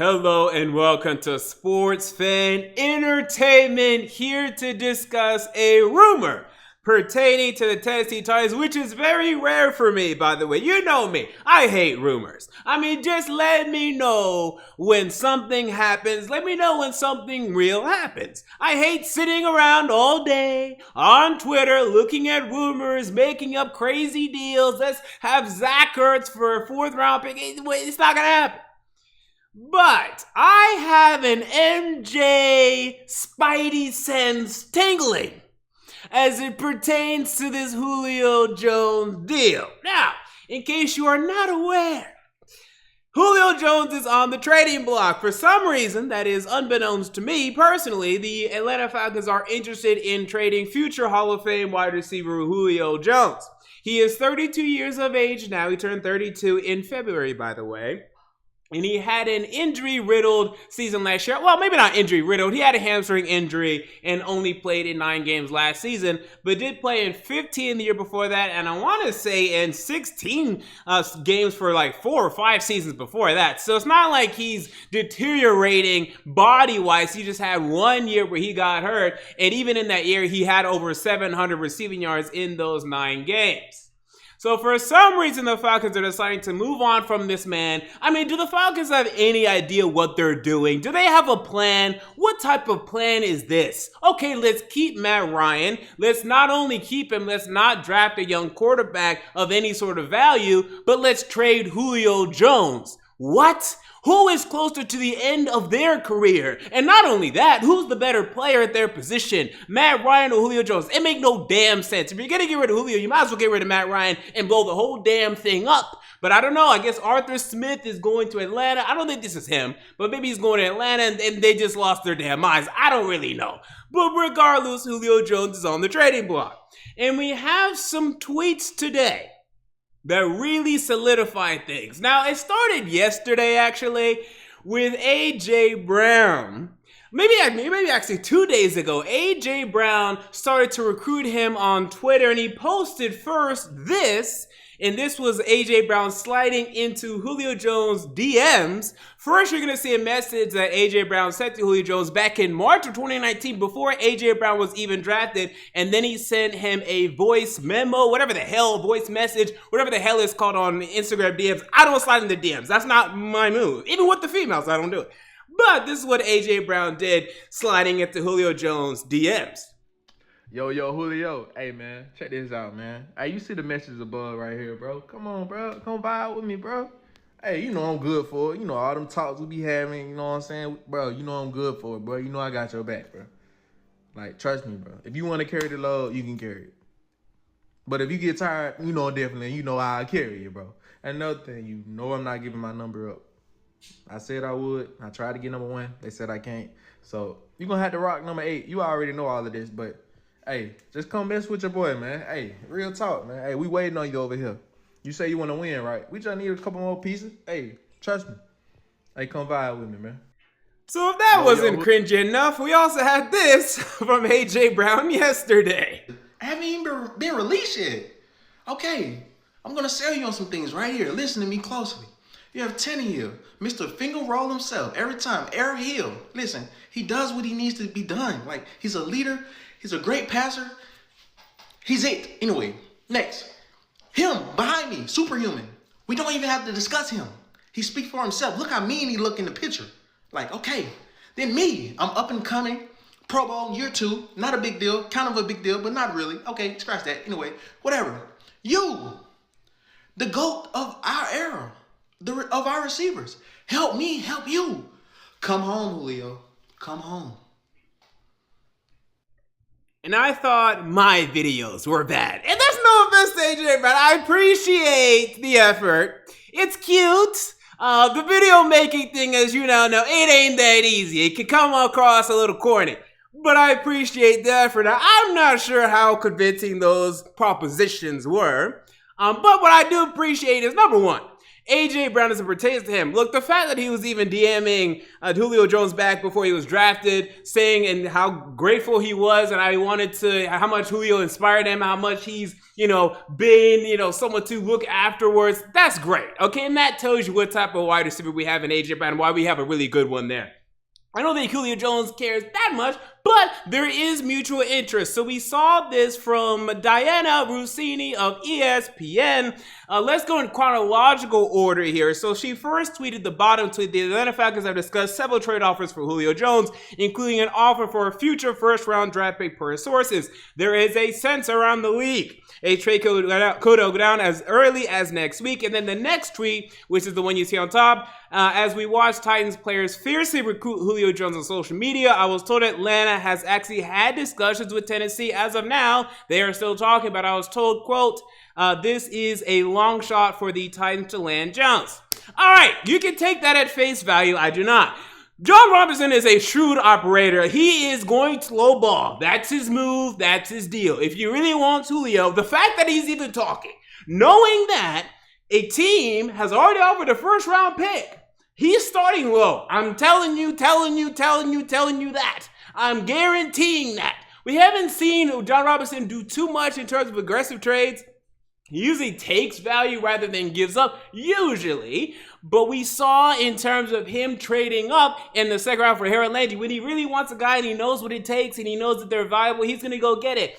Hello and welcome to Sports Fan Entertainment, here to discuss a rumor pertaining to the Tennessee Titans, which is very rare for me, by the way. You know me. I hate rumors. Just let me know when something happens. Let me know when something real happens. I hate sitting around all day on Twitter looking at rumors, making up crazy deals. Let's have Zach Ertz for a fourth round pick. It's not going to happen. But I have an MJ Spidey sense tingling as it pertains to this Julio Jones deal. Now, in case you are not aware, Julio Jones is on the trading block. For some reason that is unbeknownst to me personally, the Atlanta Falcons are interested in trading future Hall of Fame wide receiver Julio Jones. He is 32 years of age now. He turned 32 in February, by the way. And he had an injury-riddled season last year. Well, maybe not injury-riddled. He had a hamstring injury and only played in 9 games last season, but did play in 15 the year before that, and I want to say in 16 games for like 4 or 5 seasons before that. So it's not like he's deteriorating body-wise. He just had 1 year where he got hurt, and even in that year, he had over 700 receiving yards in those 9 games. So for some reason, the Falcons are deciding to move on from this man. Do the Falcons have any idea what they're doing? Do they have a plan? What type of plan is this? Okay, let's keep Matt Ryan. Let's not only keep him, let's not draft a young quarterback of any sort of value, but let's trade Julio Jones. What? Who is closer to the end of their career? And not only that, who's the better player at their position? Matt Ryan or Julio Jones? It makes no damn sense. If you're going to get rid of Julio, you might as well get rid of Matt Ryan and blow the whole damn thing up. But I don't know. I guess Arthur Smith is going to Atlanta. I don't think this is him, but maybe he's going to Atlanta and they just lost their damn minds. I don't really know. But regardless, Julio Jones is on the trading block. And we have some tweets today that really solidified things. Now, it started yesterday, actually, with A.J. Brown. Maybe actually 2 days ago, A.J. Brown started to recruit him on Twitter, and he posted first this, and this was A.J. Brown sliding into Julio Jones' DMs. First, you're going to see a message that A.J. Brown sent to Julio Jones back in March of 2019 before A.J. Brown was even drafted. And then he sent him a voice memo, whatever the hell, voice message, whatever the hell it's called on Instagram DMs. I don't slide into DMs. That's not my move. Even with the females, I don't do it. But this is what A.J. Brown did, sliding into Julio Jones' DMs. Yo, Julio. Hey, man, check this out, man. Hey, you see the message above right here, bro. Come on, bro. Come vibe with me, bro. Hey, you know I'm good for it. You know all them talks we be having, you know what I'm saying? Bro, you know I'm good for it, bro. You know I got your back, bro. Like, trust me, bro. If you want to carry the load, you can carry it. But if you get tired, you know definitely, you know I'll carry you, bro. Another thing, you know I'm not giving my number up. I said I would. I tried to get number 1. They said I can't. So, you're going to have to rock number 8. You already know all of this, but hey, just come mess with your boy, man. Hey, real talk, man. Hey, we waiting on you over here. You say you want to win, right? We just need a couple more pieces. Hey, trust me. Hey, come vibe with me, man. So if that wasn't cringy enough, we also had this from A.J. Brown yesterday. I haven't even been released yet. Okay, I'm going to sell you on some things right here. Listen to me closely. You have Tannehill, Mr. Finger Roll himself. Every time, Air Hill. Listen, he does what he needs to be done. Like, he's a leader. He's a great passer. He's it. Anyway, next. Him, behind me, superhuman. We don't even have to discuss him. He speaks for himself. Look how mean he look in the picture. Like, okay. Then me, I'm up and coming. Pro Bowl, year 2. Not a big deal. Kind of a big deal, but not really. Okay, scratch that. Anyway, whatever. You, the GOAT of our era, of our receivers. Help me, help you. Come home, Julio. Come home. And I thought my videos were bad. And there's no offense to AJ, but I appreciate the effort. It's cute. The video making thing, as you now know, it ain't that easy. It can come across a little corny. But I appreciate the effort. Now, I'm not sure how convincing those propositions were. But what I do appreciate is, number 1, AJ Brown as it pertains to him. Look, the fact that he was even DMing Julio Jones back before he was drafted, saying and how grateful he was and how much Julio inspired him, how much he's, been, someone to look afterwards. That's great. Okay. And that tells you what type of wide receiver we have in AJ Brown and why we have a really good one there. I don't think Julio Jones cares that much, but there is mutual interest. So we saw this from Diana Rossini of ESPN. Let's go in chronological order here. So she first tweeted the bottom tweet. The Atlanta Falcons have discussed several trade offers for Julio Jones, including an offer for a future first-round draft pick per sources. There is a sense around the league. A trade could go down as early as next week. And then the next tweet, which is the one you see on top, as we watch Titans players fiercely recruit Julio Jones on social media, I was told Atlanta has actually had discussions with Tennessee. As of now, they are still talking about, I was told, quote, this is a long shot for the Titans to land Jones. All right, you can take that at face value. I do not. John Robinson is a shrewd operator. He is going to lowball. That's his move. That's his deal. If you really want Julio, the fact that he's even talking, knowing that a team has already offered a first round pick, he's starting low. I'm telling you that. I'm guaranteeing that. We haven't seen John Robinson do too much in terms of aggressive trades. He usually takes value rather than gives up, usually. But we saw in terms of him trading up in the second round for Harold Landry, when he really wants a guy and he knows what it takes and he knows that they're valuable, he's going to go get it.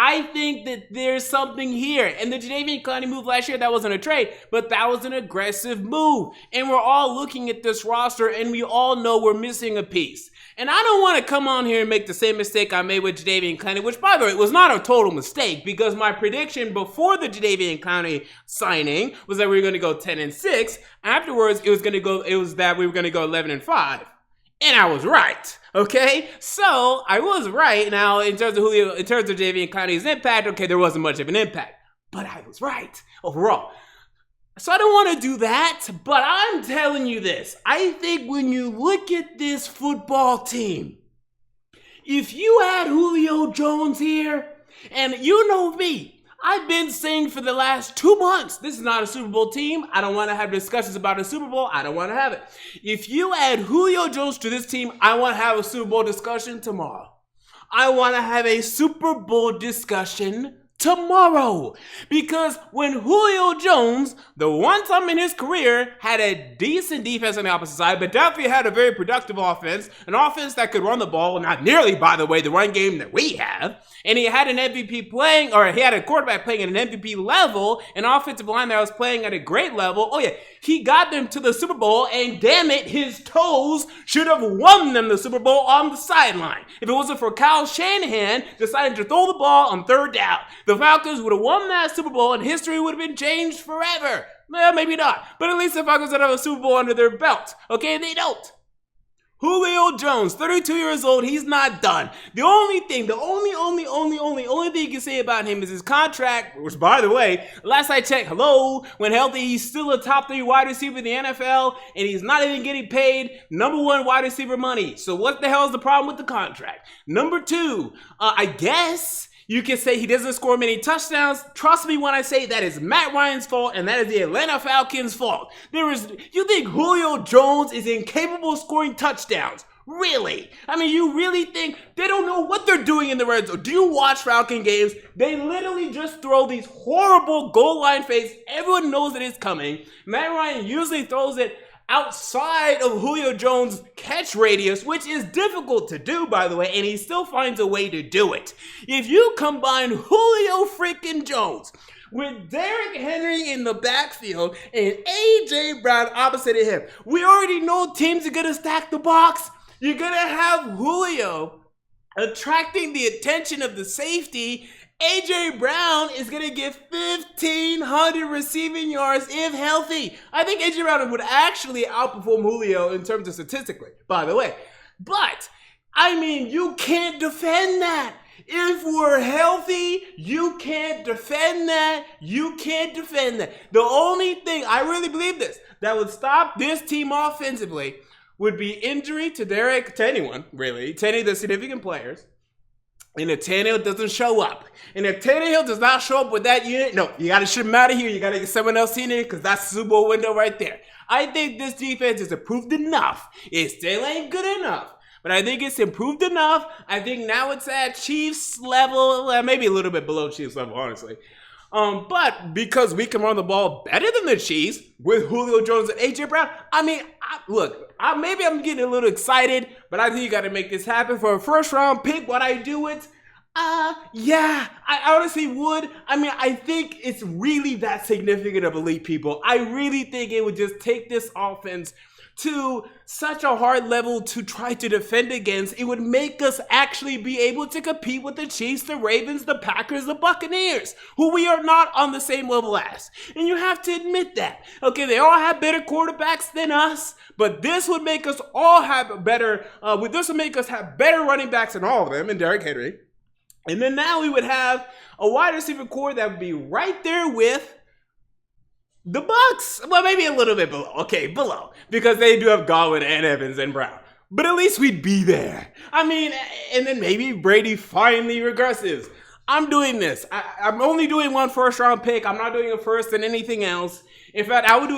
I think that there's something here. And the Jadeveon Clowney move last year, that wasn't a trade, but that was an aggressive move. And we're all looking at this roster and we all know we're missing a piece. And I don't want to come on here and make the same mistake I made with Jadeveon Clowney, which, by the way, was not a total mistake because my prediction before the Jadeveon Clowney signing was that we were going to go 10-6. Afterwards, it was that we were going to go 11-5. And I was right. Okay? So, I was right. Now, in terms of Jadeveon Clowney's impact, okay, there wasn't much of an impact. But I was right overall. So I don't want to do that, but I'm telling you this. I think when you look at this football team, if you had Julio Jones here, and you know me, I've been saying for the last 2 months, this is not a Super Bowl team. I don't want to have discussions about a Super Bowl. I don't want to have it. If you add Julio Jones to this team, I want to have a Super Bowl discussion tomorrow. I want to have a Super Bowl discussion tomorrow. Because when Julio Jones, the one time in his career, had a decent defense on the opposite side, but definitely had a very productive offense, an offense that could run the ball, not nearly, by the way, the run game that we have, and he had an MVP playing, or he had a quarterback playing at an MVP level, an offensive line that was playing at a great level. Oh yeah, he got them to the Super Bowl, and damn it, his toes should have won them the Super Bowl on the sideline. If it wasn't for Kyle Shanahan deciding to throw the ball on third down, the Falcons would have won that Super Bowl and history would have been changed forever. Well, maybe not, but at least the Falcons would have a Super Bowl under their belt. Okay, they don't. Julio Jones, 32 years old, he's not done. The only thing you can say about him is his contract, which, by the way, last I checked, when healthy, he's still a top 3 wide receiver in the NFL, and he's not even getting paid number 1 wide receiver money. So what the hell is the problem with the contract? Number 2, I guess you can say he doesn't score many touchdowns. Trust me when I say that is Matt Ryan's fault and that is the Atlanta Falcons' fault. You think Julio Jones is incapable of scoring touchdowns? Really? I mean, you really think they don't know what they're doing in the red zone? Do you watch Falcon games? They literally just throw these horrible goal line fakes. Everyone knows that it's coming. Matt Ryan usually throws it outside of Julio Jones' catch radius, which is difficult to do, by the way, and he still finds a way to do it. If you combine Julio freaking Jones with Derrick Henry in the backfield and A.J. Brown opposite of him, we already know teams are going to stack the box. You're going to have Julio attracting the attention of the safety. A.J. Brown is going to get 1,500 receiving yards if healthy. I think A.J. Brown would actually outperform Julio in terms of statistically, by the way. But, I mean, you can't defend that. If we're healthy, you can't defend that. You can't defend that. The only thing, I really believe this, that would stop this team offensively would be injury to anyone, really, to any of the significant players. and if Tannehill doesn't show up, and if Tannehill does not show up with that unit, no, you got to ship him out of here. You got to get someone else in there because that's the Super Bowl window right there. I think this defense is improved enough. It still ain't good enough, but I think it's improved enough. I think now it's at Chiefs level, maybe a little bit below Chiefs level, honestly. But because we can run the ball better than the Chiefs with Julio Jones and A.J. Brown, I mean, maybe I'm getting a little excited, but I think you got to make this happen for a first-round pick. Would I do it? Yeah, I honestly would. I mean, I think it's really that significant of elite people. I really think it would just take this offense to such a hard level to try to defend against. It would make us actually be able to compete with the Chiefs, the Ravens, the Packers, the Buccaneers, who we are not on the same level as. And you have to admit that. Okay, they all have better quarterbacks than us, but this would make us all have better, this would make us have better running backs than all of them, and Derrick Henry. And then now we would have a wide receiver core that would be right there with the Bucs. Well, maybe a little bit below. Okay, below. Because they do have Godwin and Evans and Brown. But at least we'd be there. I mean, and then maybe Brady finally regresses. I'm doing this. I'm only doing one first round pick. I'm not doing a first and anything else. In fact, I would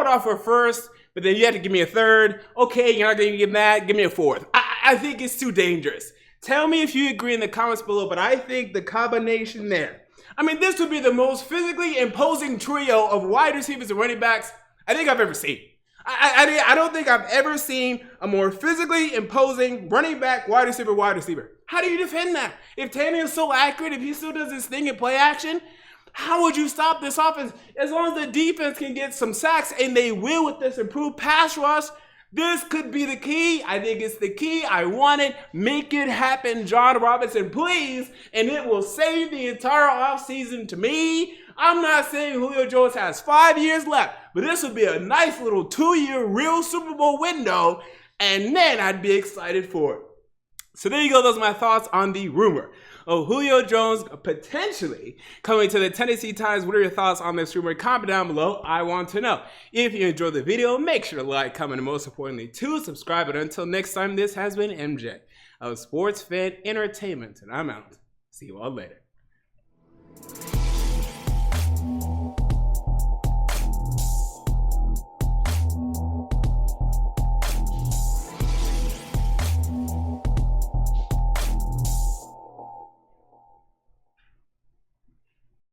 offer first, but then you have to give me a third. Okay, you're not going to give that. Give me a fourth. I think it's too dangerous. Tell me if you agree in the comments below, but I think the combination there, I mean, this would be the most physically imposing trio of wide receivers and running backs I think I've ever seen. I don't think I've ever seen a more physically imposing running back, wide receiver. How do you defend that? If Tannehill is so accurate, if he still does this thing in play action, how would you stop this offense? As long as the defense can get some sacks, and they will with this improved pass rush, this could be the key. I think it's the key. I want it. Make it happen, John Robinson, please. And it will save the entire offseason to me. I'm not saying Julio Jones has 5 years left, but this would be a nice little 2-year real Super Bowl window, and then I'd be excited for it. So there you go. Those are my thoughts on the rumor of Julio Jones potentially coming to the Tennessee Titans. What are your thoughts on this rumor? Comment down below. I want to know. If you enjoyed the video, make sure to like, comment, and most importantly, to subscribe. And until next time, this has been MJ of Sports Fan Entertainment, and I'm out. See you all later.